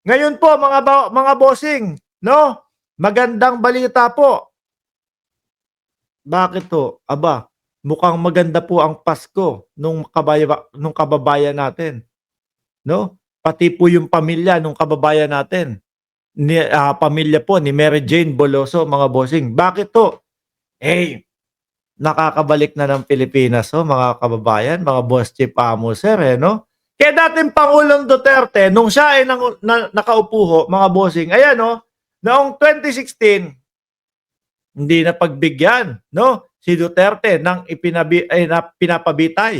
Ngayon po mga bossing, no? Magandang balita po. Bakit to? Aba, mukhang maganda po ang Pasko nung kababayan natin, no? Pati po yung pamilya nung kababayan natin, pamilya po ni Mary Jane Boloso, mga bossing. Bakit to? Eh, nakakabalik na ng Pilipinas, oh, mga kababayan, mga boss chief amo, sir, eh, no? Kaya dating Pangulong Duterte, nung siya ay nakaupo ho, mga bossing, ayan, no? Noong 2016, hindi na pagbigyan, no? Si Duterte ng pinapabitay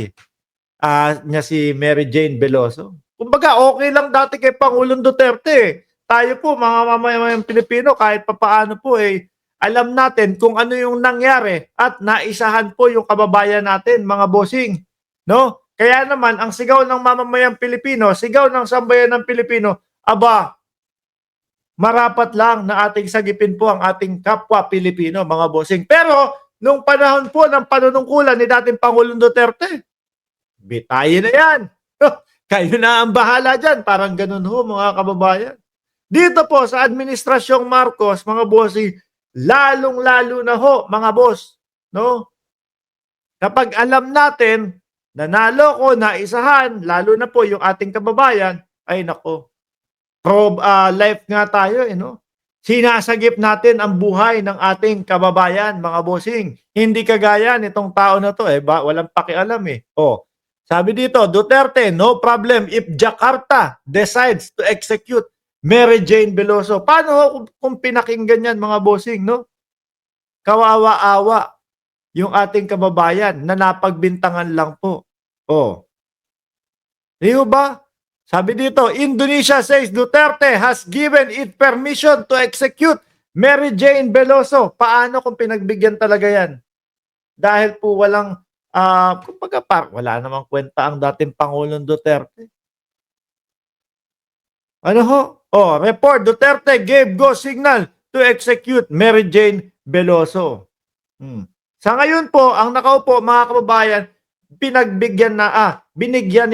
niya si Mary Jane Veloso. Kumbaga, okay lang dati kay Pangulong Duterte. Tayo po, mga mamamayang Pilipino, kahit papaano po, alam natin kung ano yung nangyari at naisahan po yung kababayan natin, mga bossing. No? Kaya naman, ang sigaw ng mamamayang Pilipino, sigaw ng sambayan ng Pilipino, aba, marapat lang na ating sagipin po ang ating kapwa Pilipino, mga bossing. Pero, nung panahon po ng panunungkulan ni dating Pangulong Duterte, bitayin na yan. Kayo na ang bahala dyan. Parang ganun ho, mga kababayan. Dito po sa Administrasyong Marcos, mga bossing, lalong-lalo na ho, mga boss. No? Kapag alam natin, nanalo ko, naisahan, lalo na po yung ating kababayan, ay nako, life nga tayo, no? Sinasagip natin ang buhay ng ating kababayan, mga bossing. Hindi kagaya nitong tao na to, walang pakialam, eh. Oh, sabi dito, Duterte, no problem if Jakarta decides to execute Mary Jane Veloso. Paano ho kung pinakinggan yan, mga bossing, no? Kawawa-awa yung ating kababayan na napagbintangan lang po. Oh, di ba? Sabi dito, Indonesia says Duterte has given it permission to execute Mary Jane Veloso. Paano kung pinagbigyan talaga yan? Dahil po walang, kumbaga wala namang kwenta ang dating Pangulong Duterte. Ano ho? Oh, report, Duterte gave go signal to execute Mary Jane Veloso. Sa ngayon po, ang nakaupo, mga kababayan, binigyan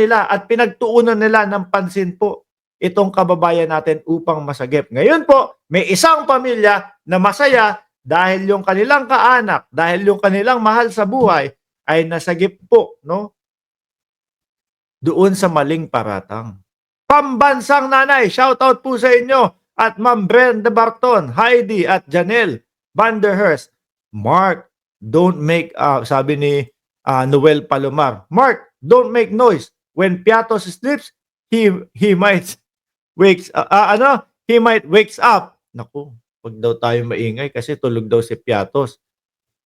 nila at pinagtuunan nila ng pansin po itong kababayan natin upang masagip. Ngayon po, may isang pamilya na masaya dahil yung kanilang kaanak, dahil yung kanilang mahal sa buhay ay nasagip po, no? Doon sa maling paratang. Pambansang nanay, shoutout po sa inyo at Ma'am Brenda Barton, Heidi at Janelle Vanderhurst. Mark, don't make, sabi ni Noel Palomar, Mark, don't make noise. When Piatos sleeps, he might wakes up. Naku, wag daw tayo maingay kasi tulog daw si Piatos.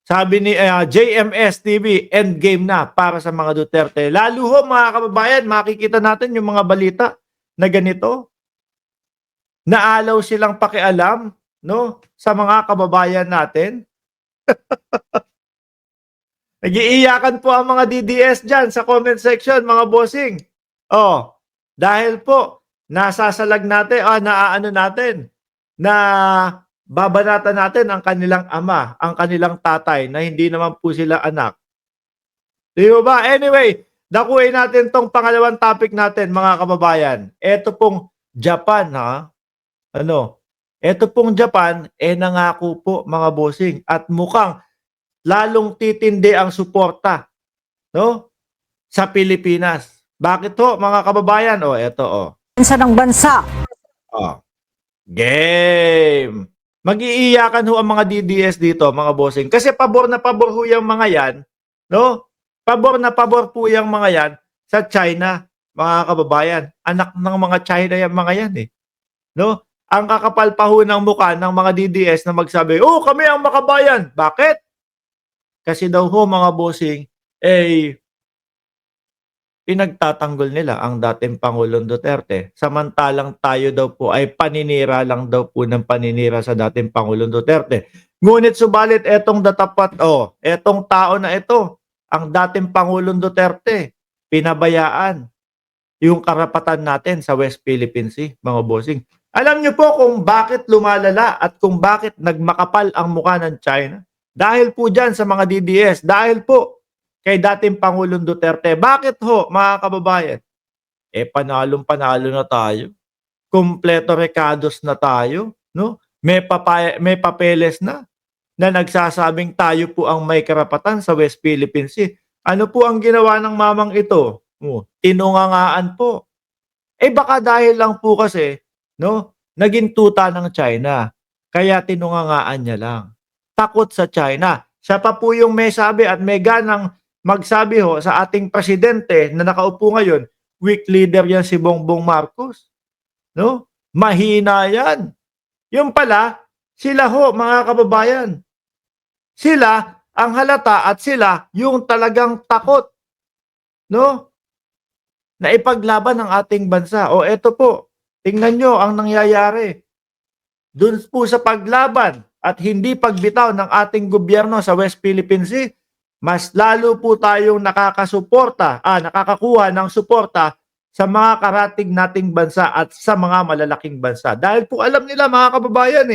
Sabi ni JMS TV, endgame na para sa mga Duterte. Lalo ho, mga kababayan, makikita natin yung mga balita na ganito. Naalaw silang pakialam, no, sa mga kababayan natin. Nag-iiyakan po ang mga DDS dyan sa comment section, mga bossing. Oh, dahil po, nasasalag natin, naaano natin, na babanatan natin ang kanilang ama, ang kanilang tatay, na hindi naman po sila anak. Di ba? Anyway, dakuin natin tong pangalawang topic natin, mga kababayan. Ito pong Japan, ha? Ito pong Japan, nangako po, mga bossing, at mukhang lalong titindi ang suporta, no, sa Pilipinas. Bakit ho, mga kababayan? Eto, ng bansa. Game. Mag-iiyakan ho ang mga DDS dito, mga bossing. Kasi pabor na pabor ho yung mga yan, no? Pabor na pabor po yung mga yan sa China, mga kababayan. Anak ng mga China yung mga yan, eh. No? Ang kakapal pa ho ng mukha ng mga DDS na magsabi, kami ang makabayan. Bakit? Kasi daw ho, mga bossing, pinagtatanggol nila ang dating Pangulong Duterte. Samantalang tayo daw po ay paninira lang daw po ng paninira sa dating Pangulong Duterte. Ngunit subalit etong etong tao na ito, ang dating Pangulong Duterte, pinabayaan yung karapatan natin sa West Philippine Sea, mga bossing. Alam niyo po kung bakit lumalala at kung bakit nagmakapal ang mukha ng China? Dahil po dyan sa mga DDS, dahil po kay dating Pangulong Duterte. Bakit ho, mga kababayan? Panalong-panalo na tayo. kumpleto rekados na tayo, no? May papeles na nagsasabing tayo po ang may karapatan sa West Philippine Sea. Ano po ang ginawa ng mamang ito? Tinungangaan po. Baka dahil lang po kasi, no, naging tuta ng China. Kaya tinungangaan niya lang. Takot sa China. Siya pa po yung may sabi at may ganang magsabi sa ating presidente na nakaupo ngayon, weak leader yan si Bongbong Marcos. No? Mahina yan. Yung pala, sila mga kababayan. Sila ang halata at sila yung talagang takot. No? Na ipaglaban ng ating bansa. Eto po, tingnan nyo ang nangyayari. Doon po sa paglaban at hindi pagbitaw ng ating gobyerno sa West Philippine Sea, mas lalo po tayong nakakakuha ng suporta sa mga karatig nating bansa at sa mga malalaking bansa. Dahil po alam nila mga kababayan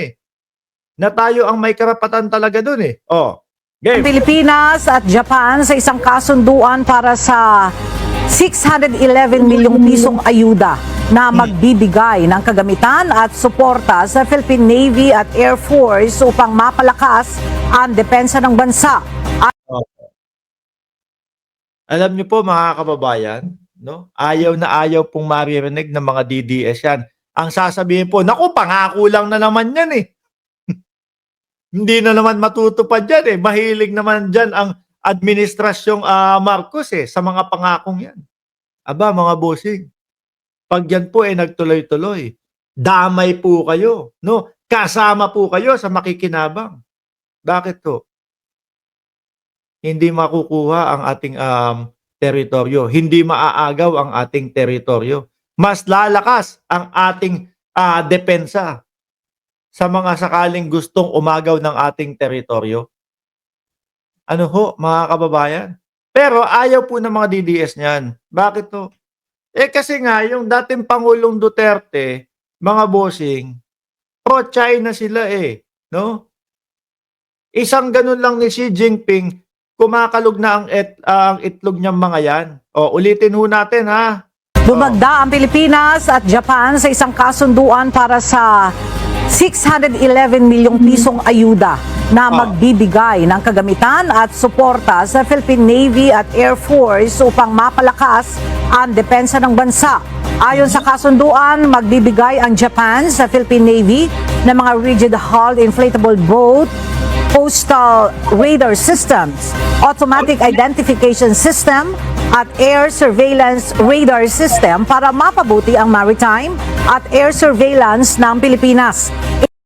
na tayo ang may karapatan talaga doon Game. Pilipinas at Japan sa isang kasunduan para sa 611 milyong pisong ayuda na magbibigay ng kagamitan at suporta sa Philippine Navy at Air Force upang mapalakas ang depensa ng bansa. Alam niyo po mga kababayan, no? Ayaw na ayaw pong maririnig ng mga DDS yan. Ang sasabihin po, naku, pangako lang na naman yan Hindi na naman matutupad yan Mahilig naman dyan ang administrasyong Marcos sa mga pangakong yan. Aba mga bossing, pag yan po nagtuloy-tuloy, damay po kayo, no? Kasama po kayo sa makikinabang. Bakit to? Hindi makukuha ang ating teritoryo, hindi maaagaw ang ating teritoryo. Mas lalakas ang ating depensa sa mga sakaling gustong umagaw ng ating teritoryo. Ano mga kababayan? Pero ayaw po ng mga DDS niyan. Bakit to? Kasi nga, yung dating Pangulong Duterte, mga bossing, pro-China sila no? Isang ganun lang ni Xi Jinping, kumakalog na ang itlog niyang mga yan. Ulitin natin Bumagda ang Pilipinas at Japan sa isang kasunduan para sa 611 milyong pisong ayuda na magbibigay ng kagamitan at suporta sa Philippine Navy at Air Force upang mapalakas ang depensa ng bansa. Ayon sa kasunduan, magbibigay ang Japan sa Philippine Navy ng mga rigid-hulled inflatable boat, coastal radar systems, automatic identification system, at air surveillance radar system para mapabuti ang maritime at air surveillance ng Pilipinas.